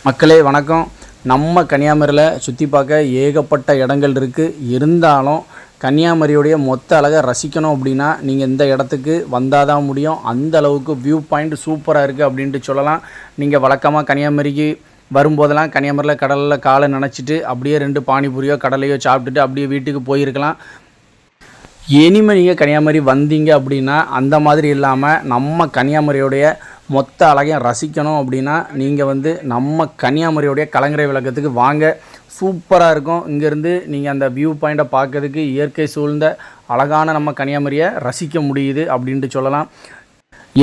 மக்களே வணக்கம். நம்ம கன்னியாகுமரியில் சுற்றி பார்க்க ஏகப்பட்ட இடங்கள் இருக்குது. இருந்தாலும் கன்னியாகுமரியுடைய மொத்த அழகை ரசிக்கணும் அப்படின்னா நீங்கள் இந்த இடத்துக்கு வந்தால் தான் முடியும். அந்த அளவுக்கு வியூ பாயிண்ட் சூப்பராக இருக்குது அப்படின்ட்டு சொல்லலாம். நீங்கள் வழக்கமாக கன்னியாகுமரிக்கு வரும்போதெல்லாம் கன்னியாகுமரியில் கடலில் காலை நனைச்சிட்டு அப்படியே 2 பானிபூரியோ கடலையோ சாப்பிட்டுட்டு அப்படியே வீட்டுக்கு போயிருக்கலாம். இனிமேல் நீங்கள் கன்னியாகுமரி வந்தீங்க அப்படின்னா அந்த மாதிரி இல்லாமல் நம்ம கன்னியாகுமரியோடைய மொத்த அழகையும் ரசிக்கணும் அப்படின்னா நீங்கள் நம்ம கன்னியாகுமரியோடைய கலங்கரை விளக்கத்துக்கு வாங்க. சூப்பராக இருக்கும். இங்கேருந்து நீங்கள் அந்த வியூ பாயிண்ட்டை பார்க்கறதுக்கு இயற்கை சூழ்ந்த அழகான நம்ம கன்னியாகுமரியை ரசிக்க முடியுது அப்படின்ட்டு சொல்லலாம்.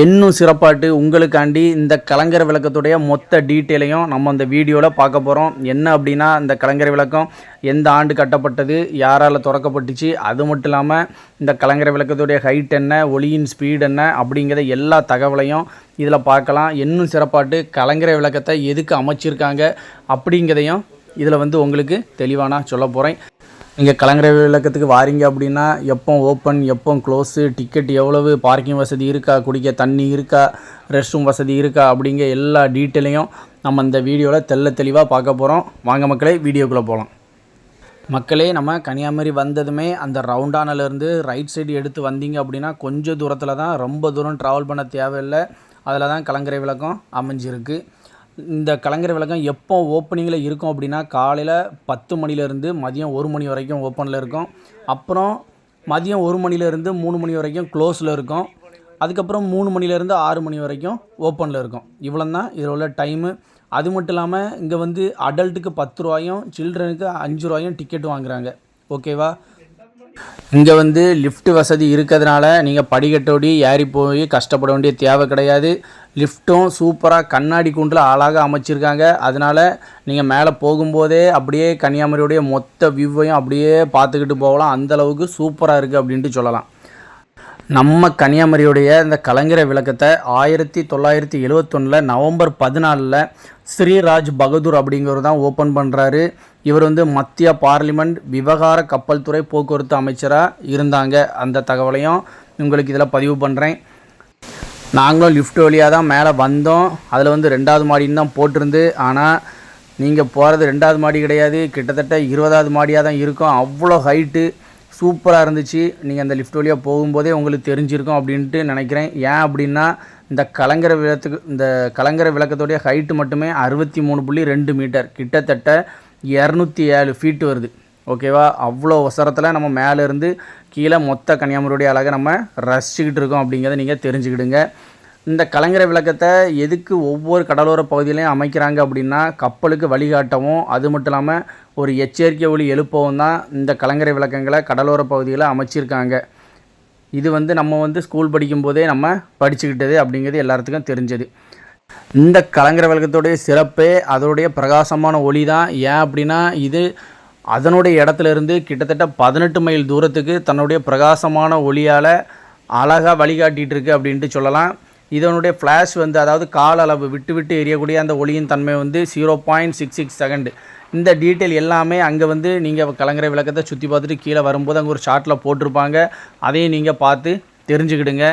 இன்னும் சிறப்பாட்டு உங்களுக்காண்டி இந்த கலங்கரை விளக்கத்துடைய மொத்த டீட்டெயிலையும் நம்ம அந்த வீடியோவில் பார்க்க போகிறோம். என்ன அப்படின்னா இந்த கலங்கரை விளக்கம் எந்த ஆண்டு கட்டப்பட்டது, யாரால் திறக்கப்பட்டுச்சு, அது மட்டும் இல்லாமல் இந்த கலங்கரை விளக்கத்துடைய ஹைட் என்ன, ஒளியின் ஸ்பீடு என்ன அப்படிங்கிற எல்லா தகவலையும் இதில் பார்க்கலாம். இன்னும் சிறப்பாட்டு கலங்கரை விளக்கத்தை எதுக்கு அமைச்சிருக்காங்க அப்படிங்கிறதையும் இதில் உங்களுக்கு தெளிவாக நான் சொல்ல போகிறேன். நீங்கள் கலங்கரை விளக்கத்துக்கு வாரீங்க அப்படின்னா எப்போ ஓப்பன், எப்போ க்ளோஸு, டிக்கெட் எவ்வளவு, பார்க்கிங் வசதி இருக்கா, குடிக்க தண்ணி இருக்கா, ரெஸ்ட் ரூம் வசதி இருக்கா அப்படிங்கிற எல்லா டீட்டெயிலையும் நம்ம இந்த வீடியோவில் தெளிவாக பார்க்க போகிறோம். வாங்க மக்களே, வீடியோக்குள்ளே போகலாம். மக்களே, நம்ம கன்னியாகுமரி வந்ததுமே அந்த ரவுண்டானிலேருந்து ரைட் சைடு எடுத்து வந்தீங்க அப்படின்னா கொஞ்சம் தூரத்தில் தான், ரொம்ப தூரம் ட்ராவல் பண்ண தேவையில்லை. அதில் தான் கலங்கரை விளக்கம் அமைஞ்சிருக்கு. இந்த கலங்கரை விளக்கம் எப்போ ஓப்பனிங்கில் இருக்கும் அப்படின்னா காலையில் 10 மணிலேருந்து மதியம் 1 மணி வரைக்கும் ஓப்பனில் இருக்கும். அப்புறம் மதியம் 1 மணிலேருந்து 3 மணி வரைக்கும் க்ளோஸில் இருக்கும். அதுக்கப்புறம் 3 மணிலேருந்து 6 மணி வரைக்கும் ஓப்பனில் இருக்கும். இவ்வளோ தான் இதில் உள்ள டைமு. அது மட்டும் இல்லாமல் இங்கே அடல்ட்டுக்கு 10 ரூபாயும் சில்ட்ரனுக்கு 5 ரூபாயும் டிக்கெட் வாங்குகிறாங்க. ஓகேவா? இங்கே லிஃப்ட் வசதி இருக்கிறதுனால நீங்கள் படிக்கட்டோடி ஏறி போய் கஷ்டப்பட வேண்டிய தேவை கிடையாது. லிஃப்ட்டும் சூப்பராக கண்ணாடி கூண்டில் அழகாக அமைச்சிருக்காங்க. அதனால் நீங்கள் மேலே போகும்போதே அப்படியே கன்னியாகுமரியோடைய மொத்த வியூவையும் அப்படியே பார்த்துக்கிட்டு போகலாம். அந்தளவுக்கு சூப்பராக இருக்குது அப்படின்ட்டு சொல்லலாம். நம்ம கன்னியாகுமரியுடைய இந்த கலங்கரை விளக்கத்தை 1971 நவம்பர் 14 ஸ்ரீராஜ் பகதூர் அப்படிங்கிறது தான் ஓப்பன் பண்ணுறாரு. இவர் மத்திய பார்லிமெண்ட் விவகார கப்பல் துறை போக்குவரத்து அமைச்சராக இருந்தாங்க. அந்த தகவலையும் உங்களுக்கு இதில் பதிவு பண்ணுறேன். நாங்களும் லிஃப்ட் வழியாக தான் மேலே வந்தோம். அதில் 2வது மாடின்னு தான் போட்டிருந்து. ஆனால் நீங்கள் போகிறது 2வது மாடி கிடையாது, கிட்டத்தட்ட 20வது மாடியாக தான் இருக்கும். அவ்வளோ ஹைட்டு சூப்பராக இருந்துச்சு. நீங்கள் அந்த லிஃப்ட் வழியாக போகும்போதே உங்களுக்கு தெரிஞ்சிருக்கும் அப்படின்ட்டு நினைக்கிறேன். ஏன் அப்படின்னா இந்த கலங்கரை விளக்கத்துடைய ஹைட்டு மட்டுமே 63.2 மீட்டர், கிட்டத்தட்ட 207 ஃபீட்டு வருது. ஓகேவா? அவ்வளோ உசரத்தில் நம்ம மேலேருந்து கீழே மொத்த கன்னியாகுமரியுடைய அழகை நம்ம ரசிச்சுக்கிட்டு இருக்கோம் அப்படிங்கிறத நீங்கள் தெரிஞ்சுக்கிடுங்க. இந்த கலங்கரை விளக்கத்தை எதுக்கு ஒவ்வொரு கடலோர பகுதியிலையும் அமைக்கிறாங்க அப்படின்னா கப்பலுக்கு வழிகாட்டவும், அது மட்டும் இல்லாமல் ஒரு எச்சரிக்கை ஒலி எழுப்பவும் தான் இந்த கலங்கரை விளக்கங்களை கடலோர பகுதியில் அமைச்சிருக்காங்க. இது நம்ம ஸ்கூல் படிக்கும்போதே நம்ம படிச்சுக்கிட்டது அப்படிங்கிறது எல்லாத்துக்கும் தெரிஞ்சது. இந்த கலங்கரை விளக்கத்துடைய சிறப்பே அதோடைய பிரகாசமான ஒளி தான். ஏன் அப்படின்னா இது அதனுடைய இடத்துல இருந்து கிட்டத்தட்ட 18 மைல் தூரத்துக்கு தன்னுடைய பிரகாசமான ஒளியால் அழகாக வழிகாட்டிகிட்டு இருக்குது அப்படின்ட்டு சொல்லலாம். இதனுடைய ஃப்ளாஷ் அதாவது கால அளவு விட்டு விட்டு எரியக்கூடிய அந்த ஒளியின் தன்மை 0.66 செகண்டு. இந்த டீட்டெயில் எல்லாமே அங்கே நீங்கள் கலங்கரை விளக்கத்தை சுற்றி பார்த்துட்டு கீழே வரும்போது அங்கே ஒரு ஷார்ட்டில் போட்டிருப்பாங்க. அதையும் நீங்கள் பார்த்து தெரிஞ்சுக்கிடுங்க.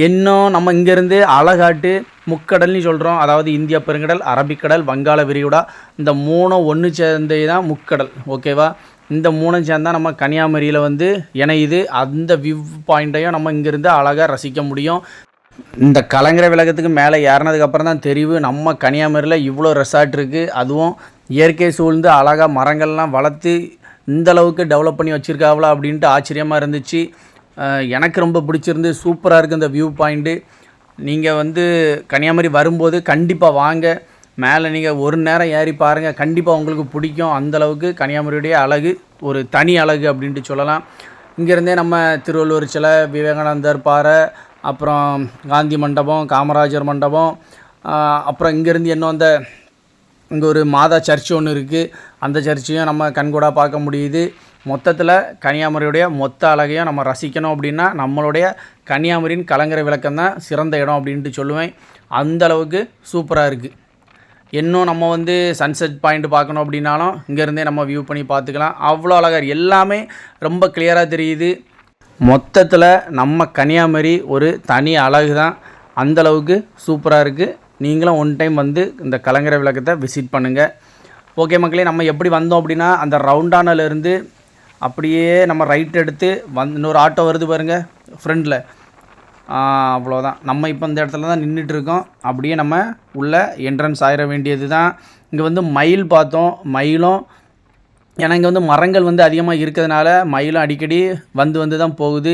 இன்னும் நம்ம இங்கேருந்து அழகாட்டு முக்கடல்னு சொல்கிறோம். அதாவது இந்திய பெருங்கடல், அரபிக்கடல், வங்காள விரிகுடா, இந்த 3 ஒன்று சேர்ந்தே தான் முக்கடல். ஓகேவா? இந்த 3 சேர்ந்தால் நம்ம கன்னியாகுமரியில் இணையுது. அந்த வியூ பாயிண்ட்டையும் நம்ம இங்கேருந்து அழகாக ரசிக்க முடியும். இந்த கலங்கரை விளக்கத்துக்கு மேலே ஏறினதுக்கப்புறம் தான் தெரிவு நம்ம கன்னியாகுமரியில் இவ்வளோ ரெசார்ட் இருக்குது. அதுவும் இயற்கை சூழ்ந்து அழகாக மரங்கள்லாம் வளர்த்து இந்தளவுக்கு டெவலப் பண்ணி வச்சுருக்காங்களா அப்படின்ட்டு ஆச்சரியமாக இருந்துச்சு. எனக்கு ரொம்ப பிடிச்சிருந்து. சூப்பராக இருக்குது இந்த வியூ பாயிண்ட்டு. நீங்கள் கன்னியாகுமரி வரும்போது கண்டிப்பாக வாங்க. மேலே நீங்கள் ஒரு நேரம் ஏறி பாருங்கள், கண்டிப்பாக உங்களுக்கு பிடிக்கும். அந்தளவுக்கு கன்னியாகுமரியுடைய அழகு ஒரு தனி அழகு அப்படின்ட்டு சொல்லலாம். இங்கேருந்தே நம்ம திருவள்ளுவர் சிலை, விவேகானந்தர் பாறை, அப்புறம் காந்தி மண்டபம், காமராஜர் மண்டபம், அப்புறம் இங்கேருந்து இன்னும் இங்கே ஒரு மாதா சர்ச் ஒன்று இருக்குது. அந்த சர்ச்சையும் நம்ம கண்கூடாக பார்க்க முடியுது. மொத்தத்தில் கன்னியாகுமரியுடைய மொத்த அழகையும் நம்ம ரசிக்கணும் அப்படின்னா நம்மளுடைய கன்னியாகுமரியின் கலங்கரை விளக்கம் தான் சிறந்த இடம் அப்படின்ட்டு சொல்லுவேன். அந்தளவுக்கு சூப்பராக இருக்குது. இன்னும் நம்ம சன்செட் பாயிண்ட் பார்க்கணும் அப்படின்னாலும் இங்கேருந்தே நம்ம வியூ பண்ணி பார்த்துக்கலாம். அவ்வளோ அழகாக எல்லாமே ரொம்ப கிளியராக தெரியுது. மொத்தத்தில் நம்ம கன்னியாகுமரி ஒரு தனி அழகு தான். அந்தளவுக்கு சூப்பராக இருக்குது. நீங்களும் ஒன் டைம் வந்து இந்த கலங்கரை விளக்கத்தை விசிட் பண்ணுங்கள். ஓகே மக்களே, நம்ம எப்படி வந்தோம் அப்படின்னா அந்த ரவுண்டானிலேருந்து அப்படியே நம்ம ரைட் எடுத்து இன்னொரு ஆட்டோ வருது பாருங்கள் ஃப்ரெண்டில், அவ்வளோதான். நம்ம இப்போ இந்த இடத்துல தான் நின்றுட்டுருக்கோம். அப்படியே நம்ம உள்ளே என்ட்ரன்ஸ் ஆகிட வேண்டியது தான். இங்கே வந்து மயில் பார்த்தோம். மயிலும் ஏன்னா இங்கே வந்து மரங்கள் வந்து அதிகமாக இருக்கிறதுனால மயிலும் அடிக்கடி வந்து தான் போகுது.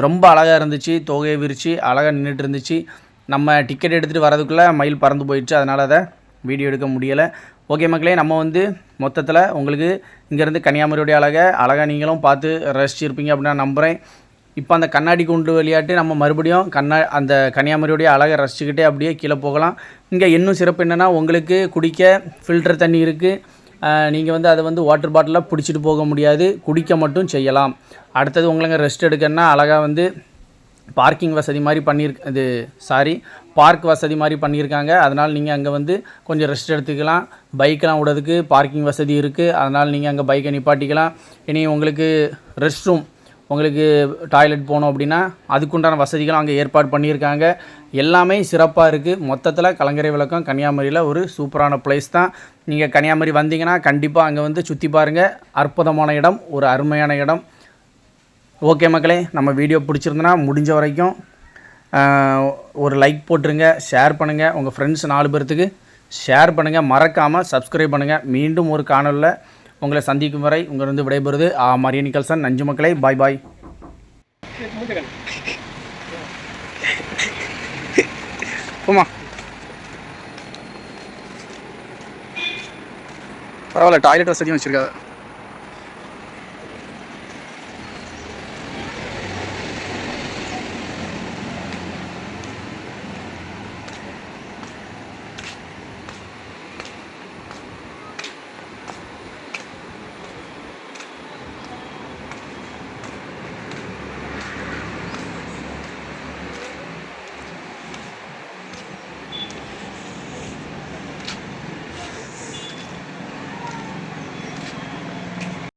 ரொம்ப அழகாக இருந்துச்சு. தொகையை விரித்து அழகாக நின்றுட்டு இருந்துச்சு. நம்ம டிக்கெட் எடுத்துகிட்டு வரதுக்குள்ளே மயில் பறந்து போயிடுச்சு. அதனால் அதை வீடியோ எடுக்க முடியலை. ஓகே மக்களே, நம்ம வந்து மொத்தத்தில் உங்களுக்கு இங்கேருந்து கன்னியாகுமரியோடைய அழகாக நீங்களும் பார்த்து ரசிச்சிருப்பீங்க அப்படின்னு நான் நம்புகிறேன். இப்போ அந்த கண்ணாடி குண்டு விளையாட்டு நம்ம மறுபடியும் அந்த கன்னியாகுமரியோடைய அழகை ரசிச்சுக்கிட்டே அப்படியே கீழே போகலாம். இங்கே இன்னும் சிறப்பு என்னென்னா உங்களுக்கு குடிக்க ஃபில்டர் தண்ணி இருக்குது. நீங்கள் வந்து அதை வந்து வாட்டர் பாட்டிலில் பிடிச்சிட்டு போக முடியாது, குடிக்க மட்டும் செய்யலாம். அடுத்தது உங்களுக்கு ரெஸ்ட் எடுக்கணுன்னா அழகாக வந்து பார்க்கிங் வசதி மாதிரி பார்க் வசதி மாதிரி பண்ணியிருக்காங்க. அதனால் நீங்கள் அங்கே வந்து கொஞ்சம் ரெஸ்ட் எடுத்துக்கலாம். பைக்கெலாம் விடுறதுக்கு பார்க்கிங் வசதி இருக்குது. அதனால் நீங்கள் அங்கே பைக்கை நிப்பாட்டிக்கலாம். இனி உங்களுக்கு ரெஸ்ட் ரூம், உங்களுக்கு டாய்லெட் போகணும் அப்படின்னா அதுக்குண்டான வசதிகளும் அங்கே ஏற்பாடு பண்ணியிருக்காங்க. எல்லாமே சிறப்பாக இருக்குது. மொத்தத்தில் கலங்கரை விளக்கம் கன்னியாகுமரியில் ஒரு சூப்பரான பிளேஸ் தான். நீங்கள் கன்னியாகுமரி வந்தீங்கன்னா கண்டிப்பாக அங்கே வந்து சுற்றி பாருங்கள். அற்புதமான இடம், ஒரு அருமையான இடம். ஓகே மக்களே, நம்ம வீடியோ பிடிச்சிருந்தனா முடிஞ்ச வரைக்கும் ஒரு லைக் போட்டுருங்க, ஷேர் பண்ணுங்கள். உங்கள் ஃப்ரெண்ட்ஸ் 4 பேர்த்துக்கு ஷேர் பண்ணுங்கள். மறக்காமல் சப்ஸ்கிரைப் பண்ணுங்கள். மீண்டும் ஒரு காணொலியில் உங்களை சந்திக்கும் வரை உங்களிருந்து விடைபெறுது மரிய நிக்கல்சன். நஞ்சு மக்களை, பாய் பாய். போமா, பரவாயில்ல, டாய்லெட் வசதியும் வச்சுருக்காங்க.